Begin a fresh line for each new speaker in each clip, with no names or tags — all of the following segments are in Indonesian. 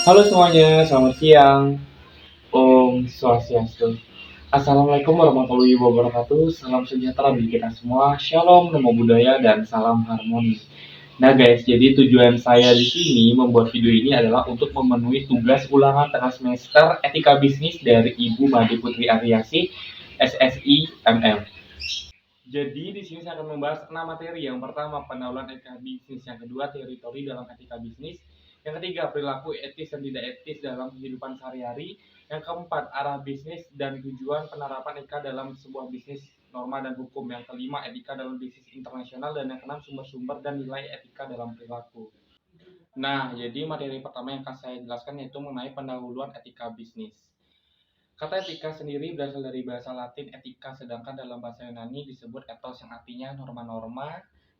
Halo semuanya, selamat siang. Om Swastiastu. Assalamualaikum warahmatullahi wabarakatuh. Salam sejahtera bagi kita semua. Shalom, namo buddhaya, dan salam harmoni. Nah guys, jadi tujuan saya di sini membuat video ini adalah untuk memenuhi tugas ulangan tengah semester Etika Bisnis dari Ibu Made Putri Aryasi, SSI MM. Jadi di sini saya akan membahas 6 materi. Yang pertama, pendahuluan etika bisnis. Yang kedua, teori-teori dalam etika bisnis. Yang ketiga, perilaku etis dan tidak etis dalam kehidupan sehari-hari. Yang keempat, arah bisnis dan tujuan penerapan etika dalam sebuah bisnis, norma dan hukum. Yang kelima, etika dalam bisnis internasional. Dan yang keenam, sumber-sumber dan nilai etika dalam perilaku. Nah, jadi materi pertama yang akan saya jelaskan yaitu mengenai pendahuluan etika bisnis. Kata etika sendiri berasal dari bahasa Latin etika, sedangkan dalam bahasa Yunani disebut ethos yang artinya norma-norma,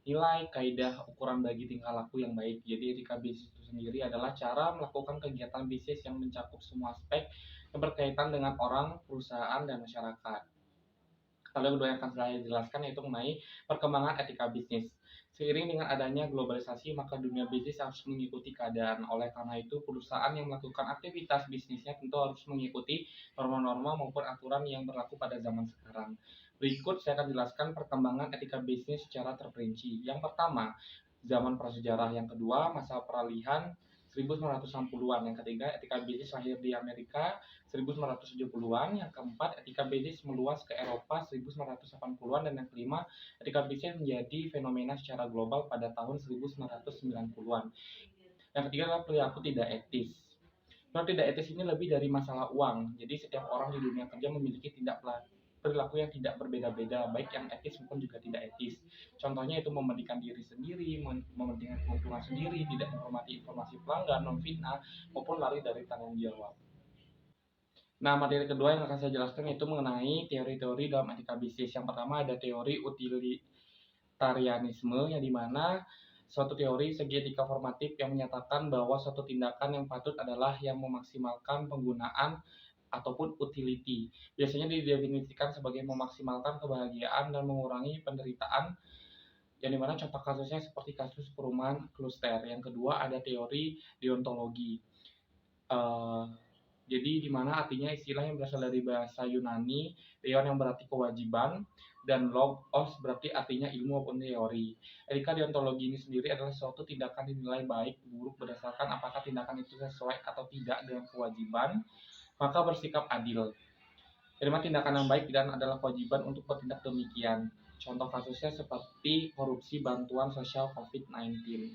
nilai, kaidah, ukuran bagi tingkah laku yang baik. Jadi etika bisnis itu sendiri adalah cara melakukan kegiatan bisnis yang mencakup semua aspek yang berkaitan dengan orang, perusahaan, dan masyarakat. Lalu kedua yang akan saya jelaskan yaitu mengenai perkembangan etika bisnis. Seiring dengan adanya globalisasi, maka dunia bisnis harus mengikuti keadaan. Oleh karena itu, perusahaan yang melakukan aktivitas bisnisnya tentu harus mengikuti norma-norma maupun aturan yang berlaku pada zaman sekarang. Berikut saya akan jelaskan perkembangan etika bisnis secara terperinci. Yang pertama, zaman prasejarah. Yang kedua, masa peralihan 1960-an. Yang ketiga, etika bisnis lahir di Amerika 1970-an. Yang keempat, etika bisnis meluas ke Eropa 1980-an. Dan yang kelima, etika bisnis menjadi fenomena secara global pada tahun 1990-an. Yang ketiga adalah perilaku tidak etis. Perilaku tidak etis ini lebih dari masalah uang. Jadi setiap orang di dunia kerja memiliki perilaku yang tidak berbeda-beda, baik yang etis maupun juga tidak etis. Contohnya itu mementingkan diri sendiri, mementingkan keuntungan sendiri, tidak menghormati informasi pelanggan, memfitnah, maupun lari dari tanggung jawab. Nah, materi kedua yang akan saya jelaskan itu mengenai teori-teori dalam etika bisnis. Yang pertama ada teori utilitarianisme, yang dimana suatu teori segi etika formatif yang menyatakan bahwa suatu tindakan yang patut adalah yang memaksimalkan penggunaan ataupun utility. Biasanya didefinisikan sebagai memaksimalkan kebahagiaan dan mengurangi penderitaan, yang dimana contoh kasusnya seperti kasus perumahan kluster. Yang kedua ada teori deontologi. Uh, jadi di mana artinya istilah yang berasal dari bahasa Yunani, deon yang berarti kewajiban, dan logos berarti artinya ilmu maupun teori. Etika deontologi ini sendiri adalah suatu tindakan dinilai baik buruk berdasarkan apakah tindakan itu sesuai atau tidak dengan kewajiban, maka bersikap adil. Jadi tindakan yang baik dan adalah kewajiban untuk bertindak demikian. Contoh kasusnya seperti korupsi bantuan sosial COVID-19.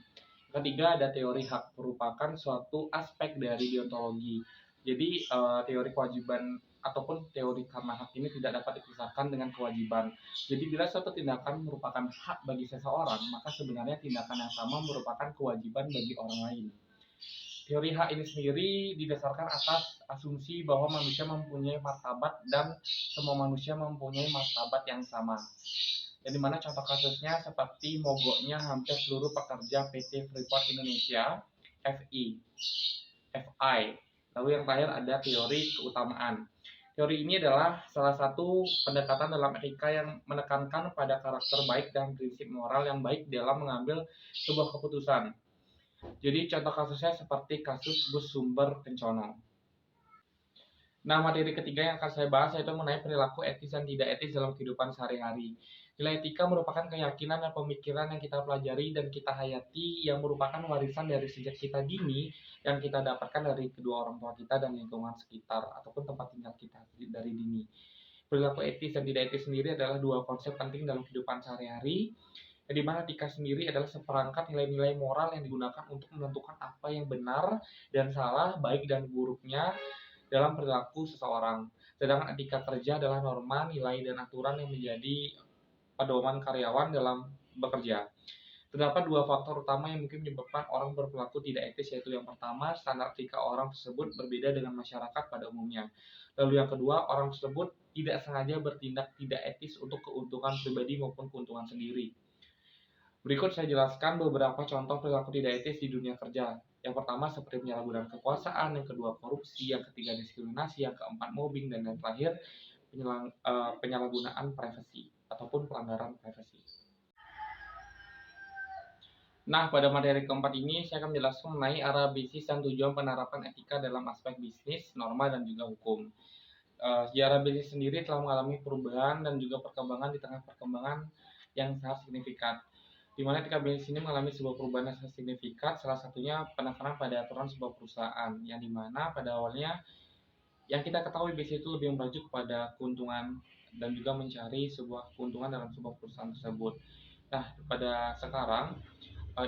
Ketiga ada teori hak, merupakan suatu aspek dari deontologi. Jadi teori kewajiban ataupun teori karena hak ini tidak dapat dipisahkan dengan kewajiban. Jadi bila suatu tindakan merupakan hak bagi seseorang, maka sebenarnya tindakan yang sama merupakan kewajiban bagi orang lain. Teori hak ini sendiri didasarkan atas asumsi bahwa manusia mempunyai martabat dan semua manusia mempunyai martabat yang sama. Yang dimana contoh kasusnya seperti mogoknya hampir seluruh pekerja PT Freeport Indonesia, FI. FI. Lalu yang terakhir ada teori keutamaan. Teori ini adalah salah satu pendekatan dalam etika yang menekankan pada karakter baik dan prinsip moral yang baik dalam mengambil sebuah keputusan. Jadi contoh kasusnya seperti kasus bus sumber Kencono. Nah, materi ketiga yang akan saya bahas yaitu mengenai perilaku etis dan tidak etis dalam kehidupan sehari-hari. Nilai etika merupakan keyakinan dan pemikiran yang kita pelajari dan kita hayati, yang merupakan warisan dari sejak kita dini yang kita dapatkan dari kedua orang tua kita dan lingkungan sekitar ataupun tempat tinggal kita dari dini. Perilaku etis dan tidak etis sendiri adalah dua konsep penting dalam kehidupan sehari-hari, di mana etika sendiri adalah seperangkat nilai-nilai moral yang digunakan untuk menentukan apa yang benar dan salah, baik dan buruknya dalam perilaku seseorang. Sedangkan etika kerja adalah norma, nilai, dan aturan yang menjadi pedoman karyawan dalam bekerja. Terdapat dua faktor utama yang mungkin menyebabkan orang berperilaku tidak etis, yaitu yang pertama, standar etika orang tersebut berbeda dengan masyarakat pada umumnya. Lalu yang kedua, orang tersebut tidak sengaja bertindak tidak etis untuk keuntungan pribadi maupun keuntungan sendiri. Berikut saya jelaskan beberapa contoh perilaku tidak etis di dunia kerja. Yang pertama seperti penyalahgunaan kekuasaan, yang kedua korupsi, yang ketiga diskriminasi, yang keempat mobbing, dan yang terakhir penyalahgunaan privasi ataupun pelanggaran privasi. Nah, pada materi keempat ini saya akan menjelaskan mengenai arah bisnis dan tujuan penerapan etika dalam aspek bisnis, norma, dan juga hukum. Sejarah bisnis sendiri telah mengalami perubahan dan juga perkembangan di tengah perkembangan yang sangat signifikan. Di mana etika bisnis ini mengalami sebuah perubahan yang sangat signifikan, salah satunya penekanan pada aturan sebuah perusahaan, yang dimana pada awalnya yang kita ketahui bisnis itu lebih mengacu kepada keuntungan dan juga mencari sebuah keuntungan dalam sebuah perusahaan tersebut. Nah, pada sekarang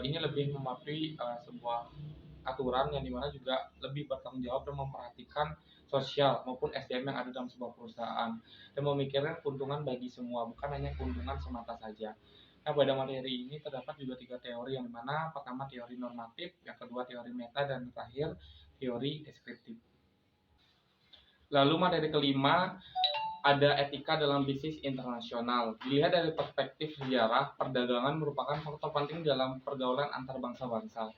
ini lebih mematuhi sebuah aturan yang dimana juga lebih bertanggung jawab dan memperhatikan sosial maupun SDM yang ada dalam sebuah perusahaan dan memikirkan keuntungan bagi semua, bukan hanya keuntungan semata saja. Nah, pada materi ini terdapat juga 3 teori, yang dimana pertama teori normatif, yang kedua teori meta, dan terakhir teori deskriptif. Lalu materi kelima ada etika dalam bisnis internasional. Dilihat dari perspektif sejarah, perdagangan merupakan faktor penting dalam pergaulan antar bangsa-bangsa.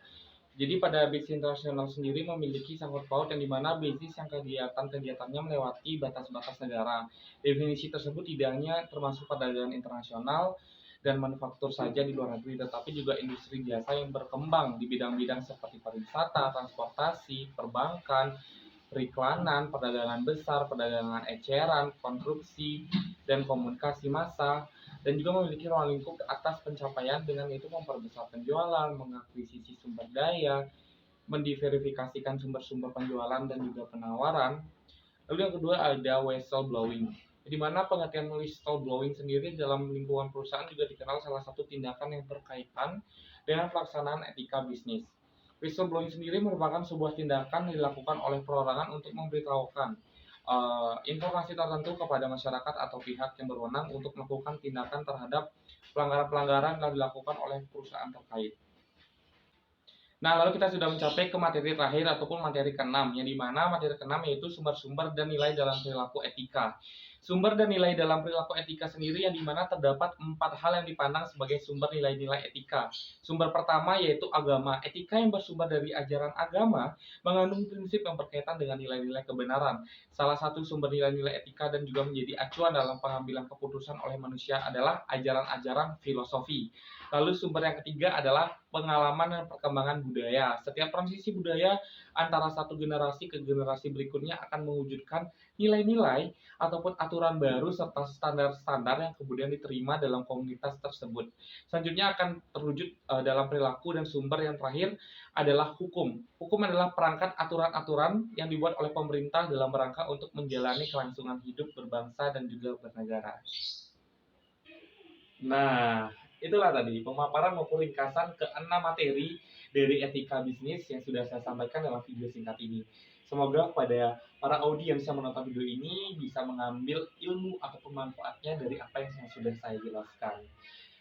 Jadi pada bisnis internasional sendiri memiliki sangkut paut yang dimana bisnis yang kegiatan-kegiatannya melewati batas-batas negara. Definisi tersebut tidak hanya termasuk perdagangan internasional dan manufaktur saja di luar negeri, tetapi juga industri jasa yang berkembang di bidang-bidang seperti pariwisata, transportasi, perbankan, periklanan, perdagangan besar, perdagangan eceran, konstruksi, dan komunikasi massa, dan juga memiliki ruang lingkup atas pencapaian dengan itu memperbesar penjualan, mengakuisisi sumber daya, mendiverifikasikan sumber-sumber penjualan dan juga penawaran. Lalu yang kedua ada whistleblowing, di mana pengertian whistleblowing sendiri dalam lingkungan perusahaan juga dikenal salah satu tindakan yang berkaitan dengan pelaksanaan etika bisnis. Whistleblowing sendiri merupakan sebuah tindakan yang dilakukan oleh perorangan untuk memberitahukan informasi tertentu kepada masyarakat atau pihak yang berwenang untuk melakukan tindakan terhadap pelanggaran-pelanggaran yang dilakukan oleh perusahaan terkait. Nah, lalu kita sudah mencapai ke materi terakhir ataupun materi ke-6, yang dimana materi ke-6 yaitu sumber-sumber dan nilai dalam perilaku etika. Sumber dan nilai dalam perilaku etika sendiri yang dimana terdapat 4 hal yang dipandang sebagai sumber nilai-nilai etika. Sumber pertama yaitu agama. Etika yang bersumber dari ajaran agama mengandung prinsip yang berkaitan dengan nilai-nilai kebenaran. Salah satu sumber nilai-nilai etika dan juga menjadi acuan dalam pengambilan keputusan oleh manusia adalah ajaran-ajaran filosofi. Lalu sumber yang ketiga adalah pengalaman dan perkembangan budaya. Setiap transisi budaya antara satu generasi ke generasi berikutnya akan mewujudkan nilai-nilai ataupun aturan baru serta standar-standar yang kemudian diterima dalam komunitas tersebut. Selanjutnya akan terwujud dalam perilaku, dan sumber yang terakhir adalah hukum. Hukum adalah perangkat aturan-aturan yang dibuat oleh pemerintah dalam rangka untuk menjalani kelangsungan hidup berbangsa dan juga bernegara. Nah, itulah tadi pemaparan maupun ringkasan ke-6 materi dari etika bisnis yang sudah saya sampaikan dalam video singkat ini. Semoga pada para audiens yang menonton video ini bisa mengambil ilmu ataupun manfaatnya dari apa yang sudah saya jelaskan.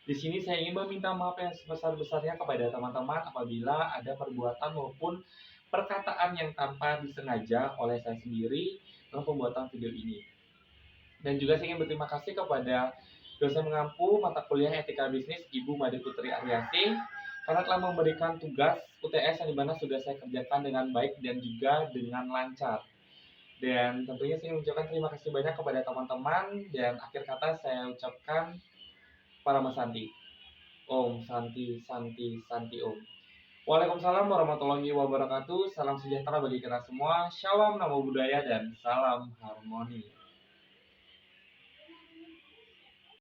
Di sini saya ingin meminta maaf yang sebesar-besarnya kepada teman-teman apabila ada perbuatan maupun perkataan yang tanpa disengaja oleh saya sendiri dalam pembuatan video ini. Dan juga saya ingin berterima kasih kepada dosen mengampu mata kuliah etika bisnis Ibu Made Putri Aryasi karena telah memberikan tugas UTS yang dimana sudah saya kerjakan dengan baik dan juga dengan lancar. Dan tentunya saya mengucapkan terima kasih banyak kepada teman-teman, dan akhir kata saya ucapkan para Santi. Om Santi Santi Santi Om. Waalaikumsalam warahmatullahi wabarakatuh. Salam sejahtera bagi kita semua. Shalom, namo buddhaya, dan salam harmoni.